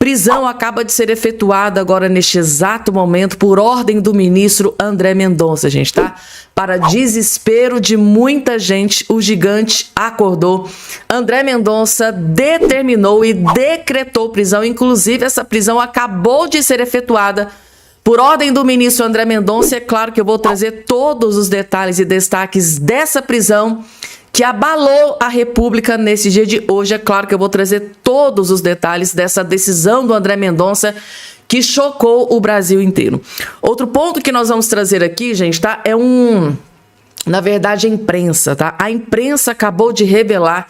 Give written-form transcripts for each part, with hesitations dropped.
prisão acaba de ser efetuada agora neste exato momento por ordem do ministro André Mendonça, gente, tá? Para desespero de muita gente, o gigante acordou. André Mendonça determinou e decretou prisão. Inclusive, essa prisão acabou de ser efetuada por ordem do ministro André Mendonça. É claro que eu vou trazer todos os detalhes e destaques dessa prisão que abalou a República nesse dia de hoje. É claro que eu vou trazer todos os detalhes dessa decisão do André Mendonça que chocou o Brasil inteiro. Outro ponto que nós vamos trazer aqui, gente, tá? Na verdade, a imprensa, tá? A imprensa acabou de revelar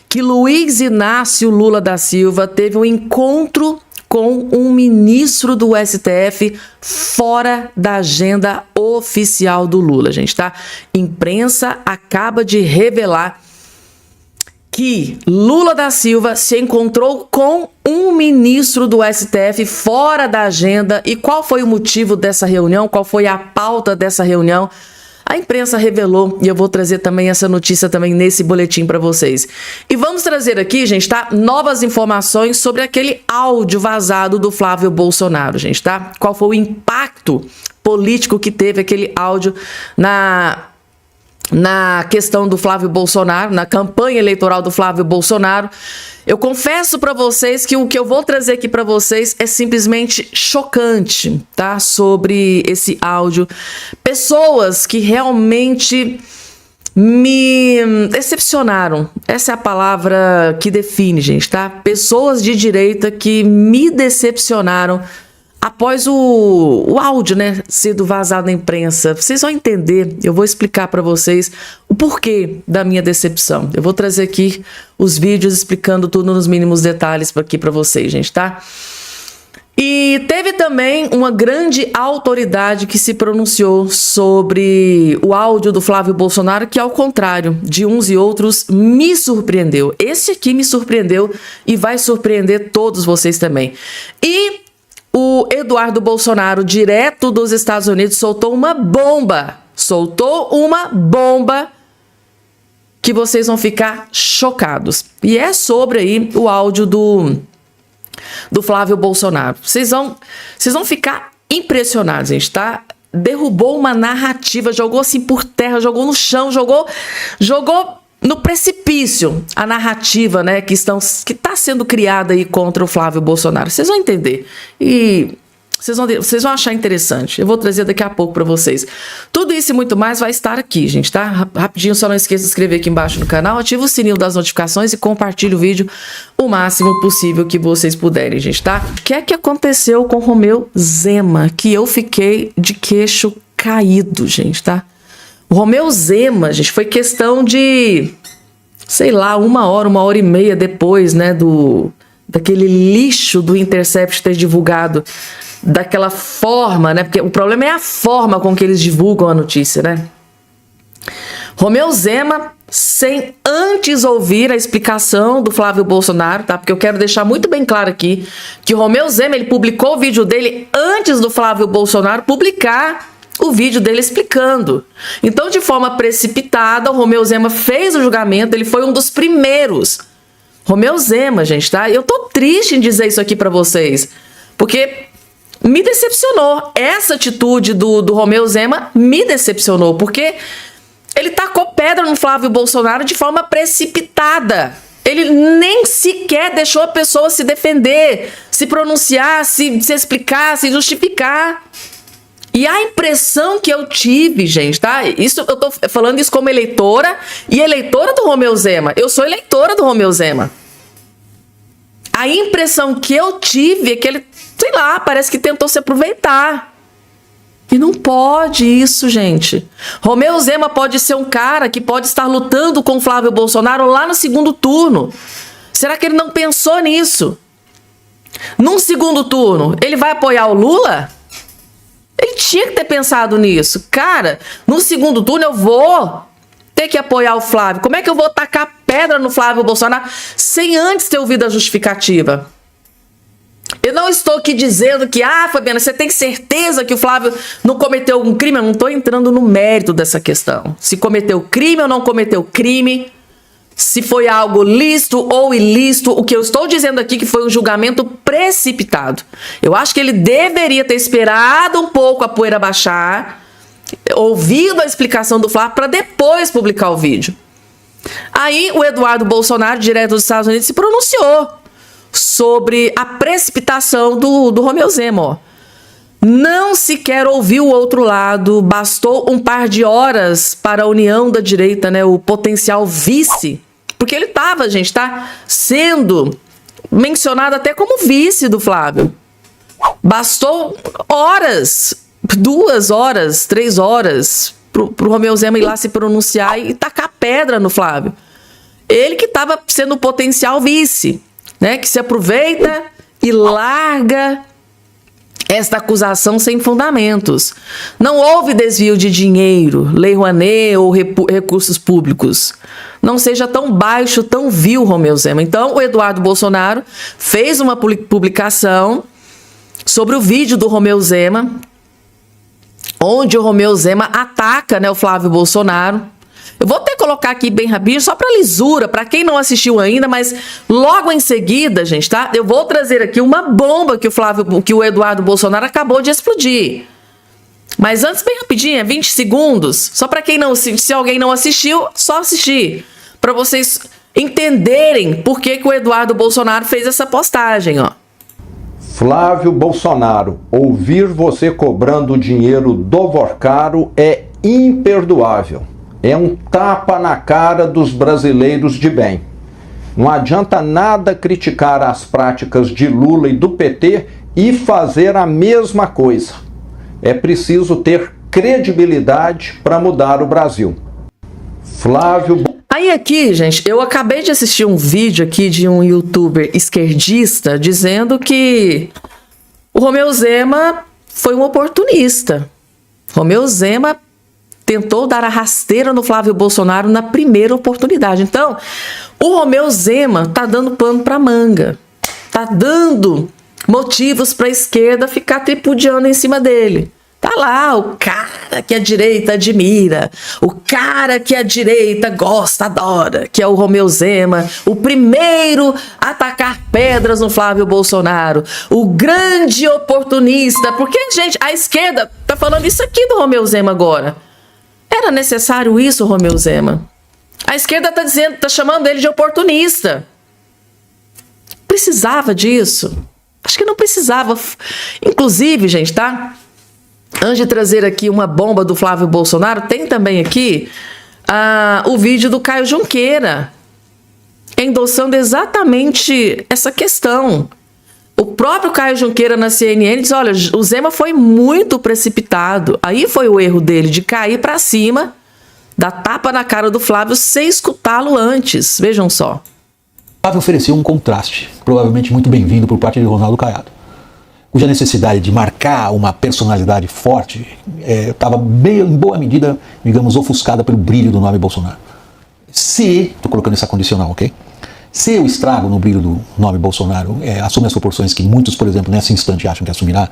que Luiz Inácio Lula da Silva teve um encontro com um ministro do STF fora da agenda oficial do Lula, gente, tá? Imprensa acaba de revelar que Lula da Silva se encontrou com um ministro do STF fora da agenda. E qual foi o motivo dessa reunião? Qual foi a pauta dessa reunião? A imprensa revelou, e eu vou trazer também essa notícia também nesse boletim para vocês. E vamos trazer aqui, gente, tá? Novas informações sobre aquele áudio vazado do Flávio Bolsonaro, gente, tá? Qual foi o impacto político que teve aquele áudio na questão do Flávio Bolsonaro, na campanha eleitoral do Flávio Bolsonaro. Eu confesso para vocês que o que eu vou trazer aqui para vocês é simplesmente chocante, tá? Sobre esse áudio. Pessoas que realmente me decepcionaram. Essa é a palavra que define, gente, tá? Pessoas de direita que me decepcionaram após o áudio, né, sido vazado na imprensa. Vocês vão entender, eu vou explicar para vocês o porquê da minha decepção. Eu vou trazer aqui os vídeos explicando tudo nos mínimos detalhes aqui para vocês, gente, tá? E teve também uma grande autoridade que se pronunciou sobre o áudio do Flávio Bolsonaro, que ao contrário de uns e outros, me surpreendeu. Esse aqui me surpreendeu e vai surpreender todos vocês também. E o Eduardo Bolsonaro, direto dos Estados Unidos, soltou uma bomba. Soltou uma bomba que vocês vão ficar chocados. E é sobre aí o áudio do Flávio Bolsonaro. Vocês vão ficar impressionados, gente, tá? Derrubou uma narrativa, jogou assim por terra, jogou no chão, jogou no precipício a narrativa, né, que está sendo criada aí contra o Flávio Bolsonaro. Vocês vão entender e vocês vão achar interessante. Eu vou trazer daqui a pouco para vocês. Tudo isso e muito mais vai estar aqui, gente, tá? Rapidinho, só não esqueça de se inscrever aqui embaixo no canal, ativa o sininho das notificações e compartilhe o vídeo o máximo possível que vocês puderem, gente, tá? O que é que aconteceu com Romeu Zema, que eu fiquei de queixo caído, gente, tá? O Romeu Zema, gente, foi questão de, sei lá, uma hora e meia depois, né, daquele lixo do Intercept ter divulgado daquela forma, né, porque o problema é a forma com que eles divulgam a notícia, né. Romeu Zema, sem antes ouvir a explicação do Flávio Bolsonaro, tá, porque eu quero deixar muito bem claro aqui que o Romeu Zema, ele publicou o vídeo dele antes do Flávio Bolsonaro publicar o vídeo dele explicando. Então, de forma precipitada, o Romeu Zema fez o julgamento, ele foi um dos primeiros. Romeu Zema, gente, tá? Eu tô triste em dizer isso aqui pra vocês, porque me decepcionou. Essa atitude do Romeu Zema me decepcionou, porque ele tacou pedra no Flávio Bolsonaro de forma precipitada. Ele nem sequer deixou a pessoa se defender, se pronunciar, se explicar, se justificar. E a impressão que eu tive, gente, tá? Isso, eu tô falando isso como eleitora e eleitora do Romeu Zema. Eu sou eleitora do Romeu Zema. A impressão que eu tive é que ele, sei lá, parece que tentou se aproveitar. E não pode isso, gente. Romeu Zema pode ser um cara que pode estar lutando com Flávio Bolsonaro lá no segundo turno. Será que ele não pensou nisso? Num segundo turno, ele vai apoiar o Lula? Ele tinha que ter pensado nisso. Cara, no segundo turno eu vou ter que apoiar o Flávio. Como é que eu vou tacar pedra no Flávio Bolsonaro sem antes ter ouvido a justificativa? Eu não estou aqui dizendo que, Fabiana, você tem certeza que o Flávio não cometeu algum crime? Eu não estou entrando no mérito dessa questão. Se cometeu crime ou não cometeu crime, se foi algo lícito ou ilícito. O que eu estou dizendo aqui que foi um julgamento precipitado. Eu acho que ele deveria ter esperado um pouco a poeira baixar, ouvido a explicação do Flávio, para depois publicar o vídeo. Aí o Eduardo Bolsonaro, direto dos Estados Unidos, se pronunciou sobre a precipitação do Romeu Zema, ó. Não sequer ouviu o outro lado, bastou um par de horas para a união da direita, né, o potencial vice, porque ele estava, gente, tá sendo mencionado até como vice do Flávio. Bastou horas, 2 horas, 3 horas, pro Romeu Zema ir lá se pronunciar e tacar pedra no Flávio. Ele que estava sendo o potencial vice, né, que se aproveita e larga esta acusação sem fundamentos. Não houve desvio de dinheiro, Lei Rouanet ou recursos públicos. Não seja tão baixo, tão vil, Romeu Zema. Então, o Eduardo Bolsonaro fez uma publicação sobre o vídeo do Romeu Zema, onde o Romeu Zema ataca, né, o Flávio Bolsonaro. Eu vou até colocar aqui bem rapidinho, só para lisura, para quem não assistiu ainda, mas logo em seguida, gente, tá? Eu vou trazer aqui uma bomba que o Eduardo Bolsonaro acabou de explodir. Mas antes, bem rapidinho, 20 segundos, só para quem não, se alguém não assistiu, só assistir, para vocês entenderem por que o Eduardo Bolsonaro fez essa postagem, ó. Flávio Bolsonaro, ouvir você cobrando dinheiro do Vorcaro é imperdoável. É um tapa na cara dos brasileiros de bem. Não adianta nada criticar as práticas de Lula e do PT e fazer a mesma coisa. É preciso ter credibilidade para mudar o Brasil. Flávio... Aí aqui, gente, eu acabei de assistir um vídeo aqui de um youtuber esquerdista dizendo que o Romeu Zema foi um oportunista. Romeu Zema tentou dar a rasteira no Flávio Bolsonaro na primeira oportunidade. Então, o Romeu Zema tá dando pano pra manga. Tá dando motivos pra esquerda ficar tripudiando em cima dele. Tá lá o cara que a direita admira, o cara que a direita gosta, adora, que é o Romeu Zema, o primeiro a atacar pedras no Flávio Bolsonaro, o grande oportunista. Porque, gente, a esquerda tá falando isso aqui do Romeu Zema agora. Era necessário isso, Romeu Zema? A esquerda tá chamando ele de oportunista. Precisava disso? Acho que não precisava. Inclusive, gente, tá? Antes de trazer aqui uma bomba do Flávio Bolsonaro, tem também aqui o vídeo do Caio Junqueira, endossando exatamente essa questão. O próprio Caio Junqueira na CNN diz, olha, o Zema foi muito precipitado. Aí foi o erro dele de cair para cima, dar tapa na cara do Flávio sem escutá-lo antes. Vejam só. O Flávio ofereceu um contraste, provavelmente muito bem-vindo por parte de Ronaldo Caiado, cuja necessidade de marcar uma personalidade forte estava bem, em boa medida, digamos, ofuscada pelo brilho do nome Bolsonaro. Estou colocando essa condicional, ok? Se o estrago no brilho do nome Bolsonaro assume as proporções que muitos, por exemplo, nesse instante acham que assumirá,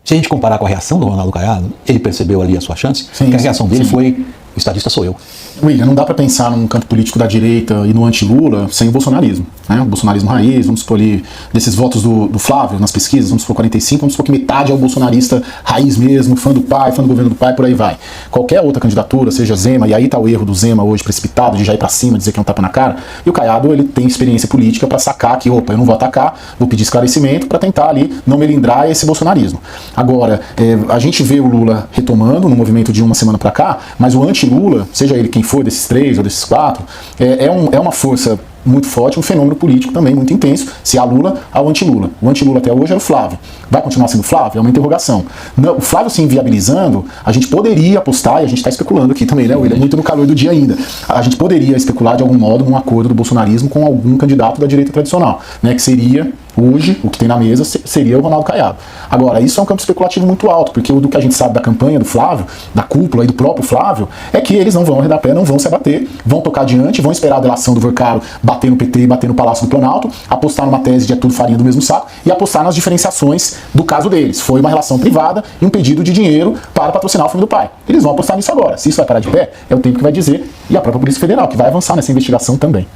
se a gente comparar com a reação do Ronaldo Caiado, ele percebeu ali a sua chance, que a reação dele foi, o estadista sou eu. William, não dá para pensar num campo político da direita e no anti-Lula sem o bolsonarismo, né? O bolsonarismo raiz, vamos supor ali, desses votos do Flávio nas pesquisas, vamos supor 45, vamos supor que metade é o bolsonarista raiz mesmo, fã do pai, fã do governo do pai, por aí vai. Qualquer outra candidatura, seja Zema, e aí tá o erro do Zema hoje precipitado, de já ir para cima, dizer que é um tapa na cara, e o Caiado, ele tem experiência política para sacar que, opa, eu não vou atacar, vou pedir esclarecimento para tentar ali não melindrar esse bolsonarismo. Agora, a gente vê o Lula retomando no movimento de uma semana para cá, mas o anti-Lula, seja ele quem for desses 3 ou desses 4, é uma força muito forte, um fenômeno político também muito intenso, se há Lula, há o anti-Lula. O anti-Lula até hoje era o Flávio. Vai continuar sendo Flávio? É uma interrogação. Não, o Flávio se inviabilizando, a gente poderia apostar, e a gente está especulando aqui também, né, William? Muito no calor do dia ainda. A gente poderia especular de algum modo num acordo do bolsonarismo com algum candidato da direita tradicional, né, que seria, hoje, o que tem na mesa seria o Ronaldo Caiado. Agora, isso é um campo especulativo muito alto, porque o do que a gente sabe da campanha do Flávio, da cúpula e do próprio Flávio, é que eles não vão arredar pé, não vão se abater, vão tocar adiante, vão esperar a delação do Vorcaro bater no PT e bater no Palácio do Planalto, apostar numa tese de é tudo farinha do mesmo saco e apostar nas diferenciações do caso deles. Foi uma relação privada e um pedido de dinheiro para patrocinar o filme do pai. Eles vão apostar nisso agora. Se isso vai parar de pé, é o tempo que vai dizer, e a própria Polícia Federal, que vai avançar nessa investigação também.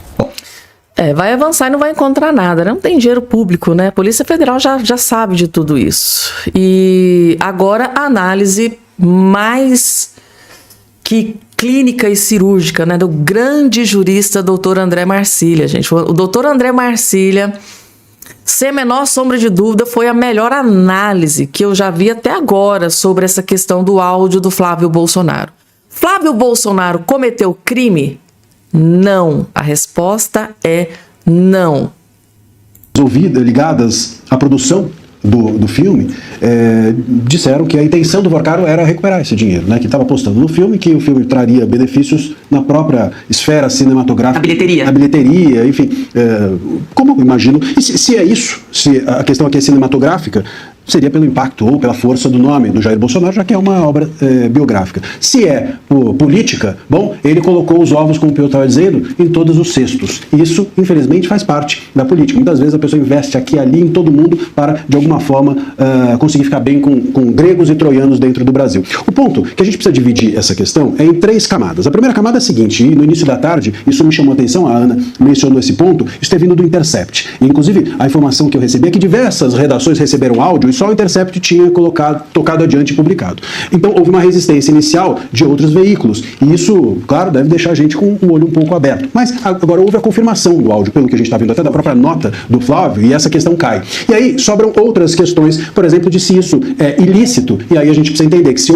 Vai avançar e não vai encontrar nada, né? Não tem dinheiro público, né? A Polícia Federal já sabe de tudo isso. E agora a análise mais que clínica e cirúrgica, né? Do grande jurista Dr. André Marcília, gente. O Dr. André Marcília, sem a menor sombra de dúvida, foi a melhor análise que eu já vi até agora sobre essa questão do áudio do Flávio Bolsonaro. Flávio Bolsonaro cometeu crime? Não. A resposta é não. Ligadas à produção do filme, disseram que a intenção do Vorcaro era recuperar esse dinheiro, né? Que estava apostando no filme, que o filme traria benefícios na própria esfera cinematográfica. A bilheteria, enfim. Como eu imagino. E se é isso, se a questão aqui é cinematográfica, seria pelo impacto ou pela força do nome do Jair Bolsonaro, já que é uma obra biográfica. Se é política, bom, ele colocou os ovos, como o Pio estava dizendo, em todos os cestos. Isso, infelizmente, faz parte da política. Muitas vezes a pessoa investe aqui e ali em todo mundo para, de alguma forma, conseguir ficar bem com gregos e troianos dentro do Brasil. O ponto que a gente precisa dividir essa questão é em 3 camadas. A primeira camada é a seguinte, e no início da tarde, isso me chamou a atenção, a Ana mencionou esse ponto, isso é vindo do Intercept. E, inclusive, a informação que eu recebi é que diversas redações receberam áudio e só o Intercept tinha tocado adiante e publicado. Então houve uma resistência inicial de outros veículos, e isso, claro, deve deixar a gente com o olho um pouco aberto. Mas agora houve a confirmação do áudio, pelo que a gente está vendo até da própria nota do Flávio, e essa questão cai. E aí sobram outras questões, por exemplo, de se isso é ilícito, e aí a gente precisa entender que se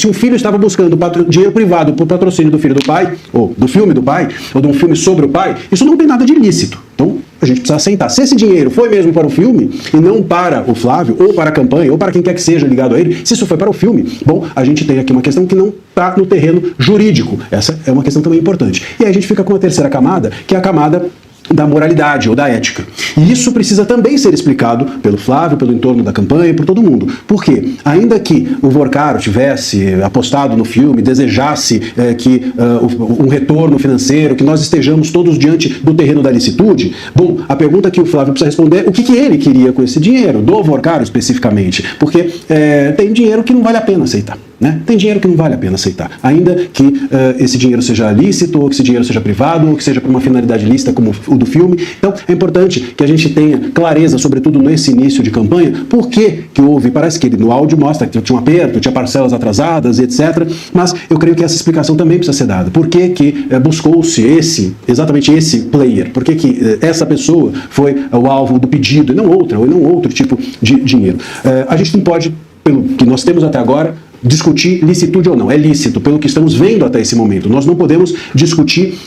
um filho estava buscando dinheiro privado por patrocínio do filho do pai, ou do filme do pai, ou de um filme sobre o pai, isso não tem nada de ilícito. Então, a gente precisa assentar. Se esse dinheiro foi mesmo para o filme, e não para o Flávio, ou para a campanha, ou para quem quer que seja ligado a ele, se isso foi para o filme, bom, a gente tem aqui uma questão que não está no terreno jurídico. Essa é uma questão também importante. E aí a gente fica com a terceira camada, que é a camada da moralidade ou da ética. E isso precisa também ser explicado pelo Flávio, pelo entorno da campanha e por todo mundo. Por quê? Ainda que o Vorcaro tivesse apostado no filme, desejasse um retorno financeiro, que nós estejamos todos diante do terreno da licitude, bom, a pergunta que o Flávio precisa responder é o que ele queria com esse dinheiro, do Vorcaro especificamente. Porque tem dinheiro que não vale a pena aceitar. Né? Tem dinheiro que não vale a pena aceitar, ainda que esse dinheiro seja lícito, ou que esse dinheiro seja privado, ou que seja para uma finalidade lícita como o do filme. Então é importante que a gente tenha clareza, sobretudo nesse início de campanha, por que houve, parece que ele no áudio mostra que tinha um aperto, tinha parcelas atrasadas, etc. Mas eu creio que essa explicação também precisa ser dada. Por que buscou-se exatamente esse player? Por que essa pessoa foi o alvo do pedido e não outra, ou não outro tipo de dinheiro? A gente não pode, pelo que nós temos até agora, discutir licitude ou não. É lícito, pelo que estamos vendo até esse momento. Nós não podemos discutir...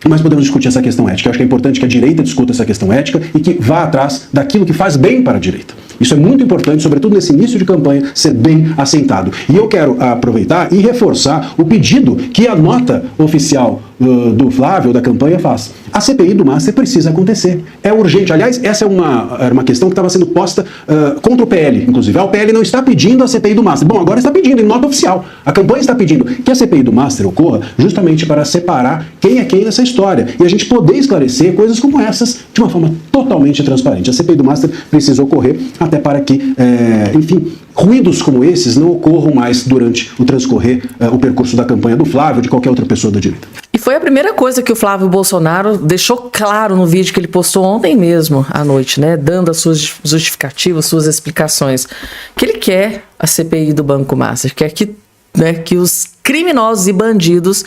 mas podemos discutir essa questão ética. Eu acho que é importante que a direita discuta essa questão ética e que vá atrás daquilo que faz bem para a direita. Isso é muito importante, sobretudo nesse início de campanha, ser bem assentado. E eu quero aproveitar e reforçar o pedido que a nota oficial do Flávio, da campanha, faz. A CPI do Master precisa acontecer. É urgente. Aliás, essa era uma questão que estava sendo posta contra o PL, inclusive. O PL não está pedindo a CPI do Master. Bom, agora está pedindo, em nota oficial. A campanha está pedindo que a CPI do Master ocorra justamente para separar quem é quem nessa história. E a gente poder esclarecer coisas como essas de uma forma totalmente transparente. A CPI do Master precisa ocorrer até para que, enfim, ruídos como esses não ocorram mais durante o transcorrer, o percurso da campanha do Flávio ou de qualquer outra pessoa da direita. E foi a primeira coisa que o Flávio Bolsonaro deixou claro no vídeo que ele postou ontem mesmo à noite, né? Dando as suas justificativas, suas explicações. Que ele quer a CPI do Banco Master, quer que os criminosos e bandidos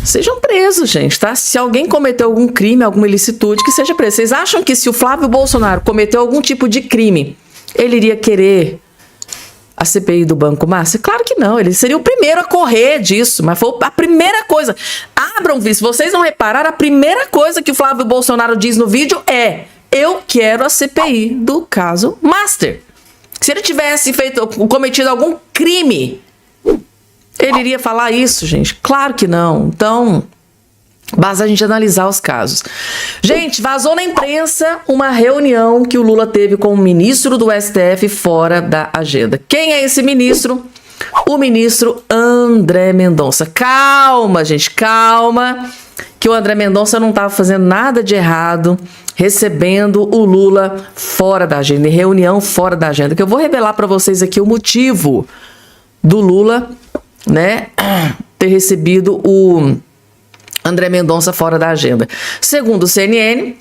sejam presos, gente, tá? Se alguém cometeu algum crime, alguma ilicitude, que seja preso. Vocês acham que se o Flávio Bolsonaro cometeu algum tipo de crime, ele iria querer a CPI do Banco Master? Claro que não, ele seria o primeiro a correr disso, mas foi a primeira coisa. Abram, se vocês não repararam, a primeira coisa que o Flávio Bolsonaro diz no vídeo é: eu quero a CPI do caso Master. Se ele tivesse cometido algum crime, ele iria falar isso, gente? Claro que não. Então, basta a gente analisar os casos. Gente, vazou na imprensa uma reunião que o Lula teve com o ministro do STF fora da agenda. Quem é esse ministro? O ministro André Mendonça. Calma, gente, calma, que o André Mendonça não estava fazendo nada de errado, recebendo o Lula fora da agenda, em reunião fora da agenda, que eu vou revelar para vocês aqui o motivo do Lula, né, ter recebido o André Mendonça fora da agenda. Segundo o CNN,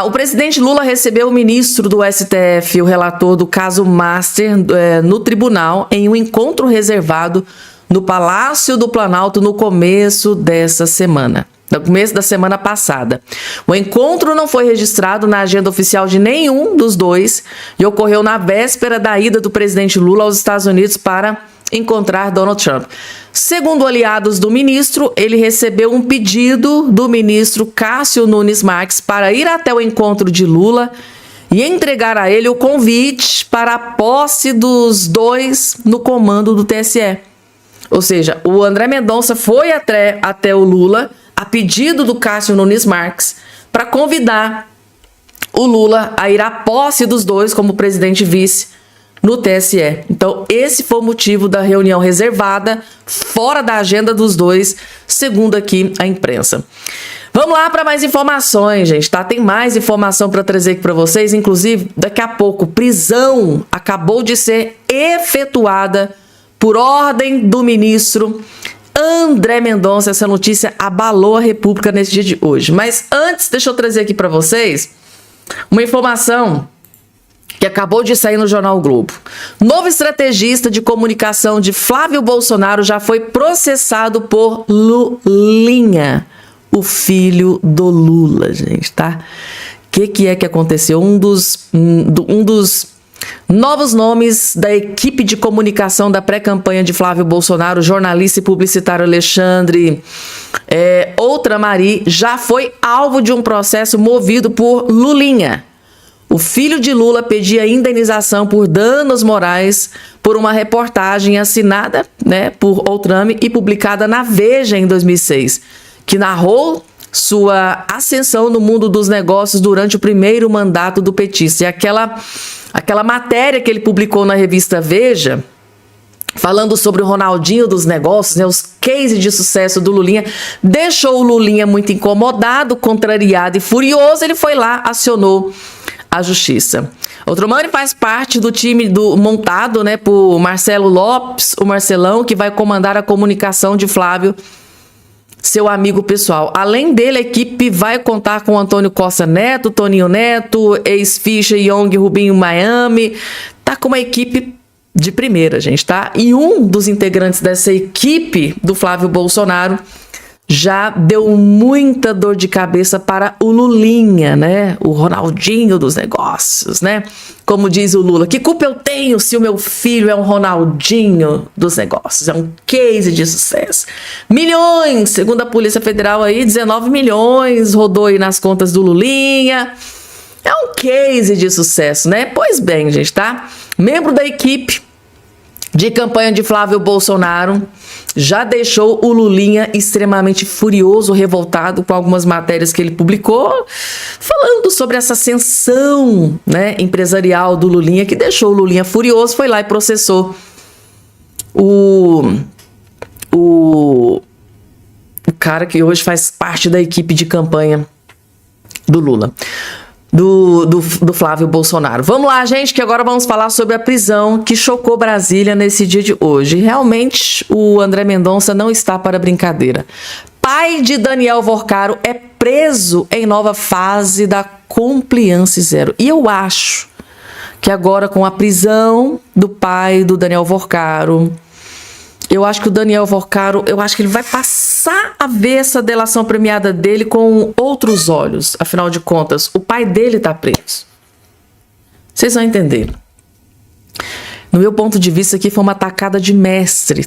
o presidente Lula recebeu o ministro do STF, o relator do caso Master, no tribunal, em um encontro reservado no Palácio do Planalto no começo dessa semana. No começo da semana passada. O encontro não foi registrado na agenda oficial de nenhum dos dois e ocorreu na véspera da ida do presidente Lula aos Estados Unidos para encontrar Donald Trump. Segundo aliados do ministro, ele recebeu um pedido do ministro Cássio Nunes Marques para ir até o encontro de Lula e entregar a ele o convite para a posse dos dois no comando do TSE. Ou seja, o André Mendonça foi até o Lula a pedido do Cássio Nunes Marques para convidar o Lula a ir à posse dos dois como presidente e vice no TSE. Então, esse foi o motivo da reunião reservada, fora da agenda dos dois, segundo aqui a imprensa. Vamos lá para mais informações, gente, tá? Tem mais informação para trazer aqui para vocês, inclusive, daqui a pouco, prisão acabou de ser efetuada por ordem do ministro André Mendonça. Essa notícia abalou a República nesse dia de hoje. Mas antes, deixa eu trazer aqui para vocês uma informação que acabou de sair no Jornal o Globo. Novo estrategista de comunicação de Flávio Bolsonaro já foi processado por Lulinha, o filho do Lula, gente, tá? O que é que aconteceu? Um dos novos nomes da equipe de comunicação da pré-campanha de Flávio Bolsonaro, jornalista e publicitário Alexandre Outramari, já foi alvo de um processo movido por Lulinha. O filho de Lula pedia indenização por danos morais por uma reportagem assinada, né, por Outrame e publicada na Veja em 2006, que narrou sua ascensão no mundo dos negócios durante o primeiro mandato do petista. E aquela matéria que ele publicou na revista Veja, falando sobre o Ronaldinho dos negócios, né, os cases de sucesso do Lulinha, deixou o Lulinha muito incomodado, contrariado e furioso. Ele foi lá, acionou a justiça. Outramari faz parte do time montado, né, por Marcelo Lopes, o Marcelão, que vai comandar a comunicação de Flávio, seu amigo pessoal. Além dele, a equipe vai contar com Antônio Costa Neto, Toninho Neto, ex-Ficha, Young, Rubinho Miami. Tá com uma equipe de primeira, gente, tá? E um dos integrantes dessa equipe do Flávio Bolsonaro já deu muita dor de cabeça para o Lulinha, né? O Ronaldinho dos negócios, né? Como diz o Lula, que culpa eu tenho se o meu filho é um Ronaldinho dos negócios? É um case de sucesso. Milhões, segundo a Polícia Federal aí, 19 milhões rodou aí nas contas do Lulinha. É um case de sucesso, né? Pois bem, gente, tá? Membro da equipe de campanha de Flávio Bolsonaro já deixou o Lulinha extremamente furioso, revoltado com algumas matérias que ele publicou, falando sobre essa ascensão, né, empresarial do Lulinha, que deixou o Lulinha furioso, foi lá e processou o cara que hoje faz parte da equipe de campanha do Lula. Do Flávio Bolsonaro. Vamos lá, gente, que agora vamos falar sobre a prisão que chocou Brasília nesse dia de hoje. Realmente, o André Mendonça não está para brincadeira. Pai de Daniel Vorcaro é preso em nova fase da Compliance Zero. E eu acho que agora, com a prisão do pai do Daniel Vorcaro, eu acho que o Daniel Vorcaro, eu acho que ele vai passar a ver essa delação premiada dele com outros olhos. Afinal de contas, o pai dele tá preso. Vocês vão entender. No meu ponto de vista, aqui foi uma tacada de mestre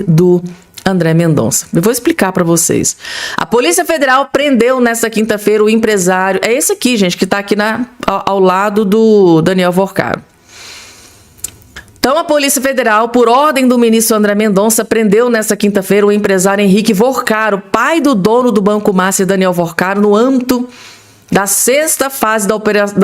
do André Mendonça. Eu vou explicar para vocês. A Polícia Federal prendeu nesta quinta-feira o empresário, é esse aqui, gente, que tá aqui ao lado do Daniel Vorcaro. Então, a Polícia Federal, por ordem do ministro André Mendonça, prendeu nesta quinta-feira o empresário Henrique Vorcaro, pai do dono do Banco Master, Daniel Vorcaro, no âmbito da 6ª fase da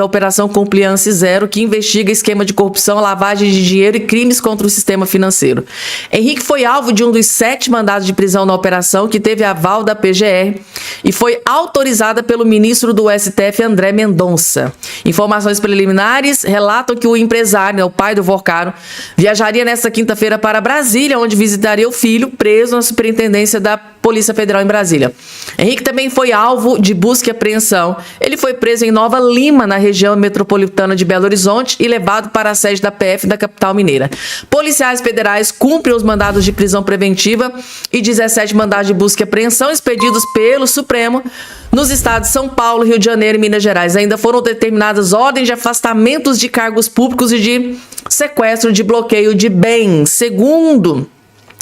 Operação Compliance Zero, que investiga esquema de corrupção, lavagem de dinheiro e crimes contra o sistema financeiro. Henrique foi alvo de um dos 7 mandados de prisão na operação, que teve aval da PGR e foi autorizada pelo ministro do STF, André Mendonça. Informações preliminares relatam que o empresário, o pai do Vorcaro, viajaria nesta quinta-feira para Brasília, onde visitaria o filho, preso na Superintendência da Polícia Federal em Brasília. Henrique também foi alvo de busca e apreensão. Ele foi preso em Nova Lima, na região metropolitana de Belo Horizonte, e levado para a sede da PF da capital mineira. Policiais federais cumprem os mandados de prisão preventiva e 17 mandados de busca e apreensão expedidos pelo Supremo nos estados de São Paulo, Rio de Janeiro e Minas Gerais. Ainda foram determinadas ordens de afastamentos de cargos públicos e de sequestro de bloqueio de bens. Segundo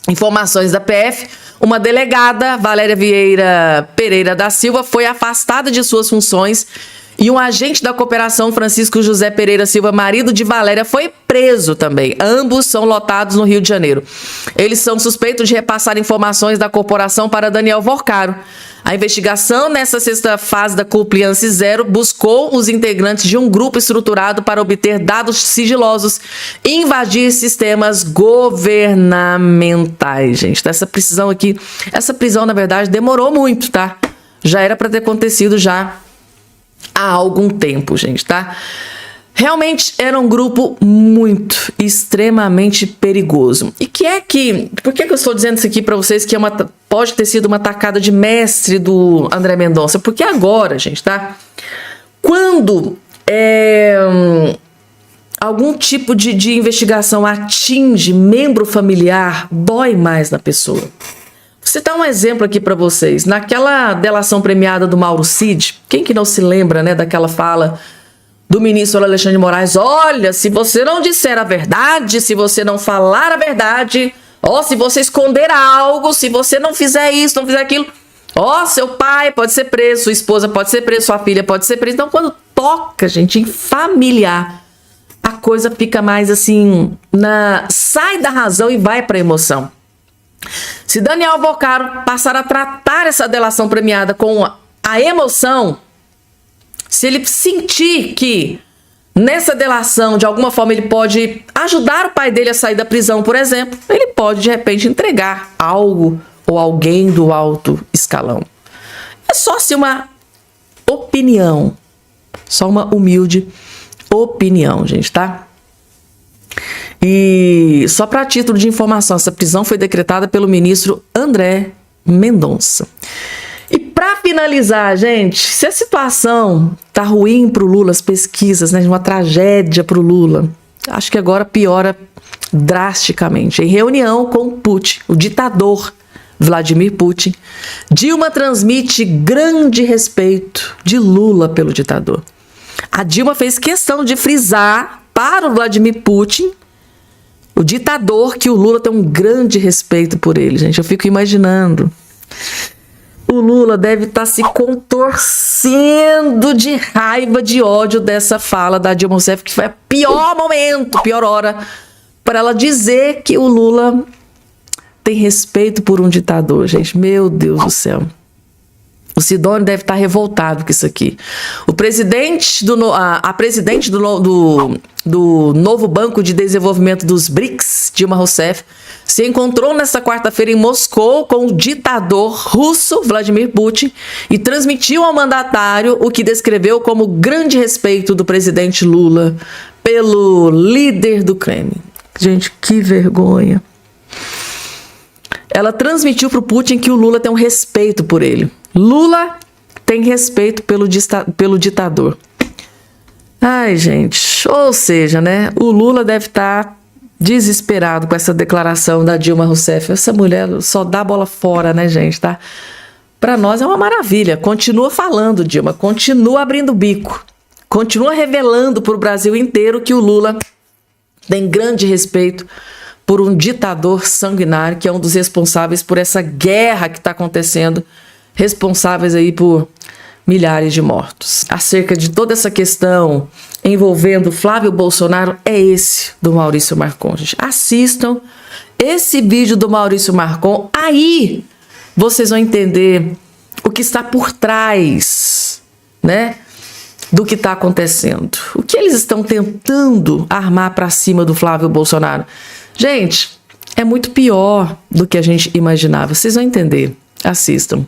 informações da PF, uma delegada, Valéria Vieira Pereira da Silva, foi afastada de suas funções e um agente da cooperação, Francisco José Pereira Silva, marido de Valéria, foi preso também. Ambos são lotados no Rio de Janeiro. Eles são suspeitos de repassar informações da corporação para Daniel Vorcaro. A investigação nessa 6ª fase da Compliance Zero buscou os integrantes de um grupo estruturado para obter dados sigilosos e invadir sistemas governamentais, gente. Essa prisão aqui, essa prisão, na verdade, demorou muito, tá? Já era para ter acontecido já há algum tempo, gente, tá? Realmente era um grupo muito, extremamente perigoso. E por que eu estou dizendo isso aqui para vocês que pode ter sido uma tacada de mestre do André Mendonça? Porque agora, gente, tá? Quando algum tipo de investigação atinge membro familiar, dói mais na pessoa. Vou citar um exemplo aqui para vocês. Naquela delação premiada do Mauro Cid, quem que não se lembra, né, daquela fala do ministro Alexandre de Moraes: olha, se você não disser a verdade, se você não falar a verdade, se você esconder algo, se você não fizer isso, não fizer aquilo, seu pai pode ser preso, sua esposa pode ser presa, sua filha pode ser presa. Então, quando toca, gente, em familiar, a coisa fica mais assim, sai da razão e vai para a emoção. Se Daniel Vorcaro passar a tratar essa delação premiada com a emoção, se ele sentir que nessa delação, de alguma forma, ele pode ajudar o pai dele a sair da prisão, por exemplo, ele pode, de repente, entregar algo ou alguém do alto escalão. É só se uma opinião, só uma humilde opinião, gente, tá? E só para título de informação, essa prisão foi decretada pelo ministro André Mendonça. E para finalizar, gente, se a situação tá ruim para o Lula, as pesquisas, né, uma tragédia para o Lula, acho que agora piora drasticamente. Em reunião com Putin, o ditador Vladimir Putin, Dilma transmite grande respeito de Lula pelo ditador. A Dilma fez questão de frisar para o Vladimir Putin, o ditador, que o Lula tem um grande respeito por ele, gente. Eu fico imaginando. O Lula deve estar se contorcendo de raiva, de ódio dessa fala da Dilma Rousseff, que foi o pior momento, pior hora, para ela dizer que o Lula tem respeito por um ditador, gente. Meu Deus do céu. O Sidônio deve estar revoltado com isso aqui. A presidente do novo Banco de Desenvolvimento dos BRICS, Dilma Rousseff, se encontrou nesta quarta-feira em Moscou com o ditador russo Vladimir Putin e transmitiu ao mandatário o que descreveu como grande respeito do presidente Lula pelo líder do Kremlin. Gente, que vergonha. Ela transmitiu para o Putin que o Lula tem um respeito por ele. Lula tem respeito pelo ditador. Ai, gente. Ou seja, né? O Lula deve estar desesperado com essa declaração da Dilma Rousseff. Essa mulher só dá bola fora, né, gente? Tá? Para nós é uma maravilha. Continua falando, Dilma. Continua abrindo o bico. Continua revelando para o Brasil inteiro que o Lula tem grande respeito por um ditador sanguinário, que é um dos responsáveis por essa guerra que está acontecendo, responsáveis aí por milhares de mortos. Acerca de toda essa questão envolvendo Flávio Bolsonaro, é esse do Maurício Marcon, gente. Assistam esse vídeo do Maurício Marcon, aí vocês vão entender o que está por trás, né, do que está acontecendo. O que eles estão tentando armar para cima do Flávio Bolsonaro? Gente, é muito pior do que a gente imaginava. Vocês vão entender. Assistam.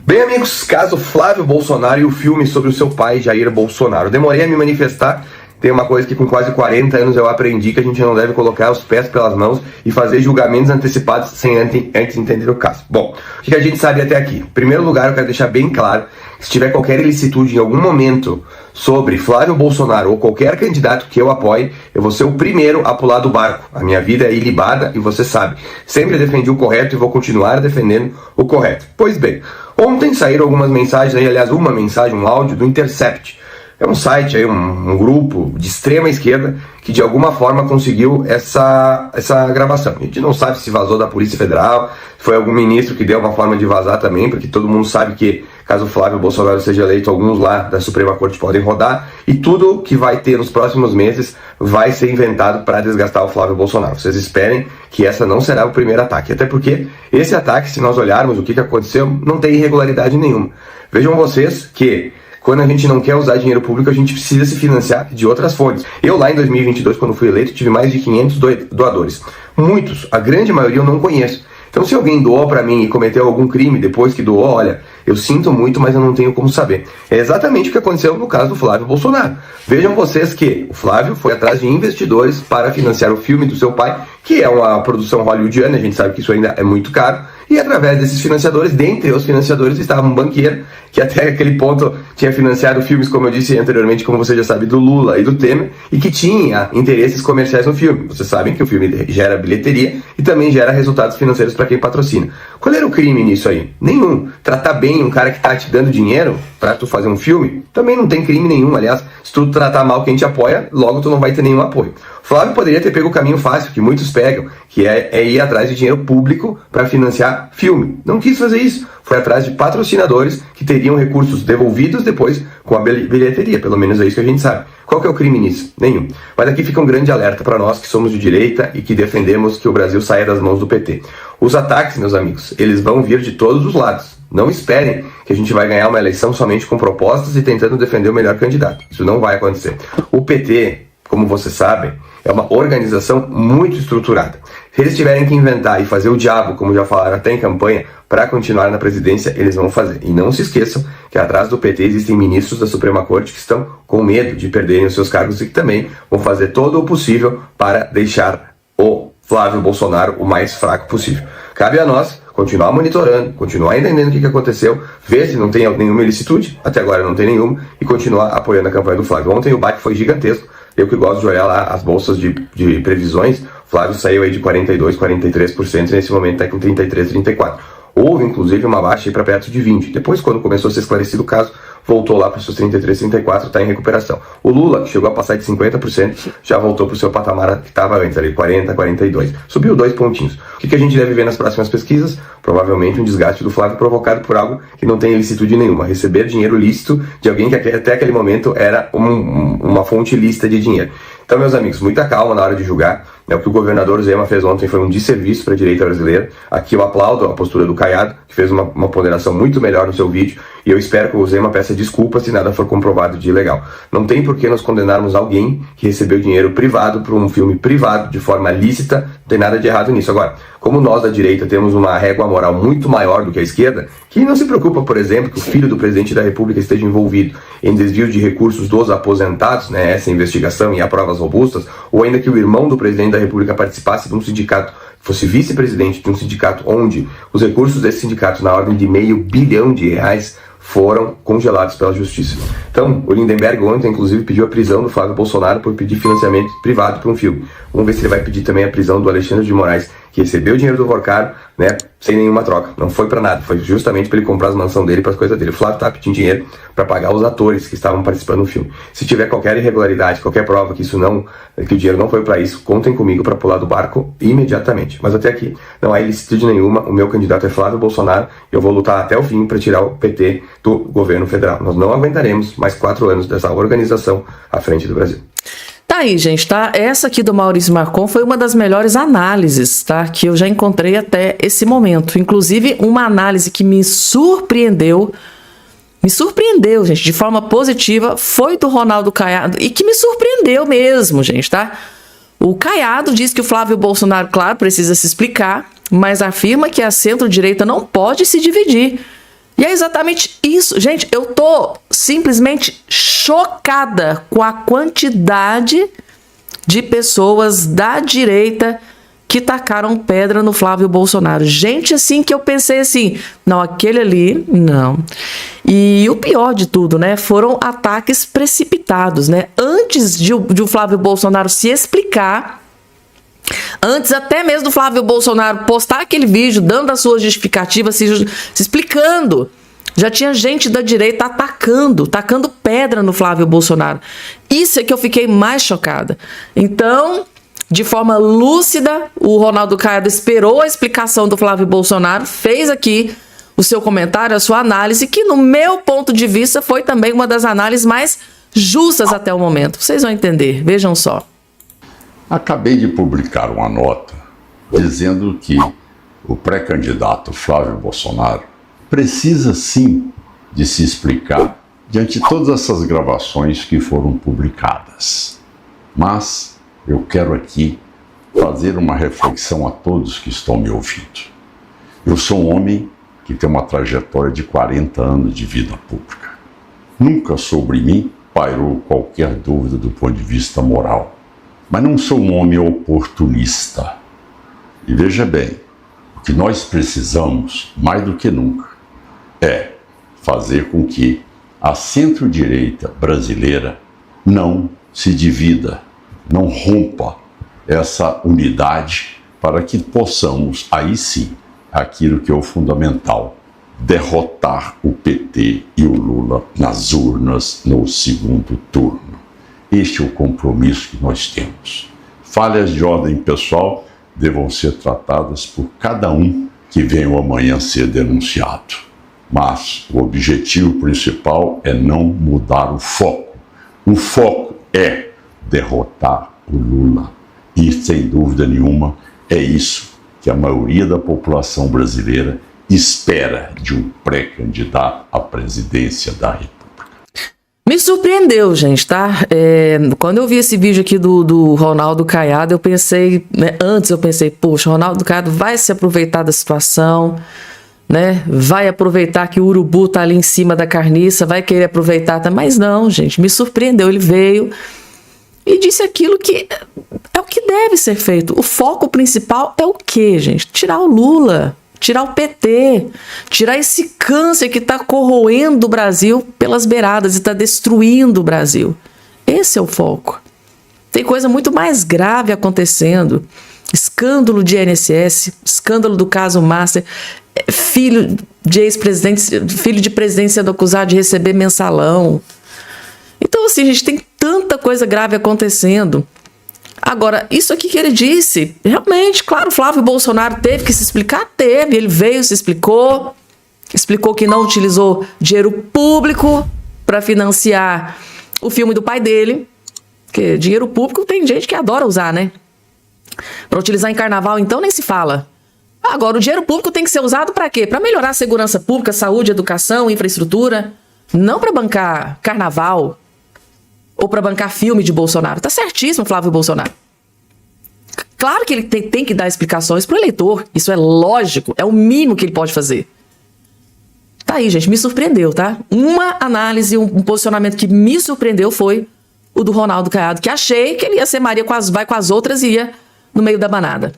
Bem, amigos, caso Flávio Bolsonaro e o filme sobre o seu pai, Jair Bolsonaro. Demorei a me manifestar. Tem uma coisa que com quase 40 anos eu aprendi, que a gente não deve colocar os pés pelas mãos e fazer julgamentos antecipados sem antes entender o caso. Bom, o que a gente sabe até aqui? Em primeiro lugar, eu quero deixar bem claro que se tiver qualquer ilicitude em algum momento sobre Flávio Bolsonaro ou qualquer candidato que eu apoie, eu vou ser o primeiro a pular do barco. A minha vida é ilibada e você sabe. Sempre defendi o correto e vou continuar defendendo o correto. Pois bem, ontem saíram algumas mensagens aí, aliás, uma mensagem, um áudio do Intercept. É um site, aí, um grupo de extrema esquerda que de alguma forma conseguiu essa gravação. A gente não sabe se vazou da Polícia Federal, foi algum ministro que deu uma forma de vazar também, porque todo mundo sabe que caso Flávio Bolsonaro seja eleito, alguns lá da Suprema Corte podem rodar, e tudo que vai ter nos próximos meses vai ser inventado para desgastar o Flávio Bolsonaro. Vocês esperem que essa não será o primeiro ataque, até porque esse ataque, se nós olharmos o que aconteceu, não tem irregularidade nenhuma. Vejam vocês que quando a gente não quer usar dinheiro público, a gente precisa se financiar de outras fontes. Eu lá em 2022, quando fui eleito, tive mais de 500 doadores. Muitos, a grande maioria eu não conheço. Então se alguém doou para mim e cometeu algum crime depois que doou, olha, eu sinto muito, mas eu não tenho como saber. É exatamente o que aconteceu no caso do Flávio Bolsonaro. Vejam vocês que o Flávio foi atrás de investidores para financiar o filme do seu pai, que é uma produção hollywoodiana, a gente sabe que isso ainda é muito caro, e através desses financiadores, dentre os financiadores estava um banqueiro, que até aquele ponto tinha financiado filmes, como eu disse anteriormente, como você já sabe, do Lula e do Temer, e que tinha interesses comerciais no filme. Vocês sabem que o filme gera bilheteria e também gera resultados financeiros para quem patrocina. Qual era o crime nisso aí? Nenhum. Tratar bem um cara que está te dando dinheiro para tu fazer um filme, também não tem crime nenhum. Aliás, se tu tratar mal quem te apoia, logo tu não vai ter nenhum apoio. Flávio poderia ter pego o caminho fácil, que muitos pegam, que é ir atrás de dinheiro público para financiar filme. Não quis fazer isso. Foi atrás de patrocinadores que teriam recursos devolvidos depois com a bilheteria. Pelo menos é isso que a gente sabe. Qual que é o crime nisso? Nenhum. Mas aqui fica um grande alerta para nós que somos de direita e que defendemos que o Brasil saia das mãos do PT. Os ataques, meus amigos, eles vão vir de todos os lados. Não esperem que a gente vai ganhar uma eleição somente com propostas e tentando defender o melhor candidato. Isso não vai acontecer. O PT, como vocês sabem, é uma organização muito estruturada. Se eles tiverem que inventar e fazer o diabo, como já falaram até em campanha, para continuar na presidência, eles vão fazer. E não se esqueçam que atrás do PT existem ministros da Suprema Corte que estão com medo de perderem os seus cargos e que também vão fazer todo o possível para deixar o Flávio Bolsonaro o mais fraco possível. Cabe a nós continuar monitorando, continuar entendendo o que aconteceu, ver se não tem nenhuma ilicitude, até agora não tem nenhuma, e continuar apoiando a campanha do Flávio. Ontem o baque foi gigantesco. Eu que gosto de olhar lá as bolsas de previsões, o Flávio saiu aí de 42%, 43%, e nesse momento está com 33%, 34%. Houve, inclusive, uma baixa aí para perto de 20%. Depois, quando começou a ser esclarecido o caso, voltou lá para os seus 33%, 34%, está em recuperação. O Lula, que chegou a passar de 50%, já voltou para o seu patamar que estava antes, ali 40%, 42%. Subiu 2 pontinhos. O que a gente deve ver nas próximas pesquisas? Provavelmente um desgaste do Flávio provocado por algo que não tem ilicitude nenhuma. Receber dinheiro lícito de alguém que até aquele momento era uma fonte lícita de dinheiro. Então, meus amigos, muita calma na hora de julgar. O que o governador Zema fez ontem foi um desserviço para a direita brasileira. Aqui eu aplaudo a postura do Caiado, que fez uma ponderação muito melhor no seu vídeo, e eu espero que o Zema peça desculpas se nada for comprovado de ilegal. Não tem por que nós condenarmos alguém que recebeu dinheiro privado para um filme privado de forma lícita, não tem nada de errado nisso. Agora, como nós da direita temos uma régua moral muito maior do que a esquerda, que não se preocupa, por exemplo, que o filho do presidente da República esteja envolvido em desvio de recursos dos aposentados, né, essa investigação e há provas robustas, ou ainda que o irmão do presidente da República participasse de um sindicato, fosse vice-presidente de um sindicato onde os recursos desse sindicato na ordem de R$500 bilhão foram congelados pela justiça. Então, o Lindenberg ontem, inclusive, pediu a prisão do Flávio Bolsonaro por pedir financiamento privado para um filme. Vamos ver se ele vai pedir também a prisão do Alexandre de Moraes, que recebeu o dinheiro do Vorcaro, né, sem nenhuma troca. Não foi para nada, foi justamente para ele comprar as mansões dele, para as coisas dele. O Flávio estava pedindo dinheiro para pagar os atores que estavam participando do filme. Se tiver qualquer irregularidade, qualquer prova que que o dinheiro não foi para isso, contem comigo para pular do barco imediatamente. Mas até aqui não há ilicitude nenhuma. O meu candidato é Flávio Bolsonaro e eu vou lutar até o fim para tirar o PT do governo federal. Nós não aguentaremos mais 4 anos dessa organização à frente do Brasil. Tá aí, gente, tá? Essa aqui do Maurício Marcon foi uma das melhores análises, tá? Que eu já encontrei até esse momento. Inclusive, uma análise que me surpreendeu me surpreendeu, gente, de forma positiva, foi do Ronaldo Caiado, e que me surpreendeu mesmo, gente, tá? O Caiado diz que o Flávio Bolsonaro, claro, precisa se explicar, mas afirma que a centro-direita não pode se dividir. E é exatamente isso. Gente, eu tô simplesmente chocada com a quantidade de pessoas da direita que tacaram pedra no Flávio Bolsonaro. Gente, assim, que eu pensei assim, não, aquele ali, não. E o pior de tudo, né, foram ataques precipitados, né? Antes de o Flávio Bolsonaro se explicar, antes até mesmo do Flávio Bolsonaro postar aquele vídeo, dando as suas justificativas, se explicando, já tinha gente da direita tacando pedra no Flávio Bolsonaro. Isso é que eu fiquei mais chocada. Então, de forma lúcida, o Ronaldo Caiado esperou a explicação do Flávio Bolsonaro, fez aqui o seu comentário, a sua análise, que no meu ponto de vista foi também uma das análises mais justas até o momento. Vocês vão entender, vejam só. Acabei de publicar uma nota dizendo que o pré-candidato Flávio Bolsonaro precisa sim de se explicar diante de todas essas gravações que foram publicadas. Mas eu quero aqui fazer uma reflexão a todos que estão me ouvindo. Eu sou um homem que tem uma trajetória de 40 anos de vida pública. Nunca sobre mim pairou qualquer dúvida do ponto de vista moral. Mas não sou um homem oportunista. E veja bem, o que nós precisamos, mais do que nunca, é fazer com que a centro-direita brasileira não se divida, não rompa essa unidade para que possamos, aí sim, aquilo que é o fundamental, derrotar o PT e o Lula nas urnas no segundo turno. Este é o compromisso que nós temos. Falhas de ordem pessoal devam ser tratadas por cada um que venha amanhã ser denunciado. Mas o objetivo principal é não mudar o foco. O foco é derrotar o Lula. E, sem dúvida nenhuma, é isso que a maioria da população brasileira espera de um pré-candidato à presidência da República. Me surpreendeu, gente, tá? Quando eu vi esse vídeo aqui do Ronaldo Caiado, eu pensei, né, poxa, o Ronaldo Caiado vai se aproveitar da situação, né? Vai aproveitar que o urubu tá ali em cima da carniça, vai querer aproveitar, mas não, gente, me surpreendeu. Ele veio e disse aquilo que é o que deve ser feito. O foco principal é o quê, gente? Tirar o Lula, tirar o PT, tirar esse câncer que está corroendo o Brasil pelas beiradas e está destruindo o Brasil. Esse é o foco. Tem coisa muito mais grave acontecendo. Escândalo de INSS, escândalo do caso Master, filho de presidente sendo acusado de receber mensalão. Então, assim, a gente tem tanta coisa grave acontecendo. Agora, isso aqui que ele disse, realmente, claro, o Flávio Bolsonaro teve que se explicar, ele veio, se explicou que não utilizou dinheiro público para financiar o filme do pai dele, porque dinheiro público tem gente que adora usar, né? Para utilizar em carnaval, então, nem se fala. Agora, o dinheiro público tem que ser usado para quê? Para melhorar a segurança pública, saúde, educação, infraestrutura, não para bancar carnaval ou para bancar filme de Bolsonaro. Tá certíssimo, Flávio Bolsonaro. Claro que ele tem que dar explicações pro eleitor. Isso é lógico, é o mínimo que ele pode fazer. Tá aí, gente, me surpreendeu, tá? Uma análise, um posicionamento que me surpreendeu foi o do Ronaldo Caiado, que achei que ele ia ser Maria vai com as outras e ia no meio da manada.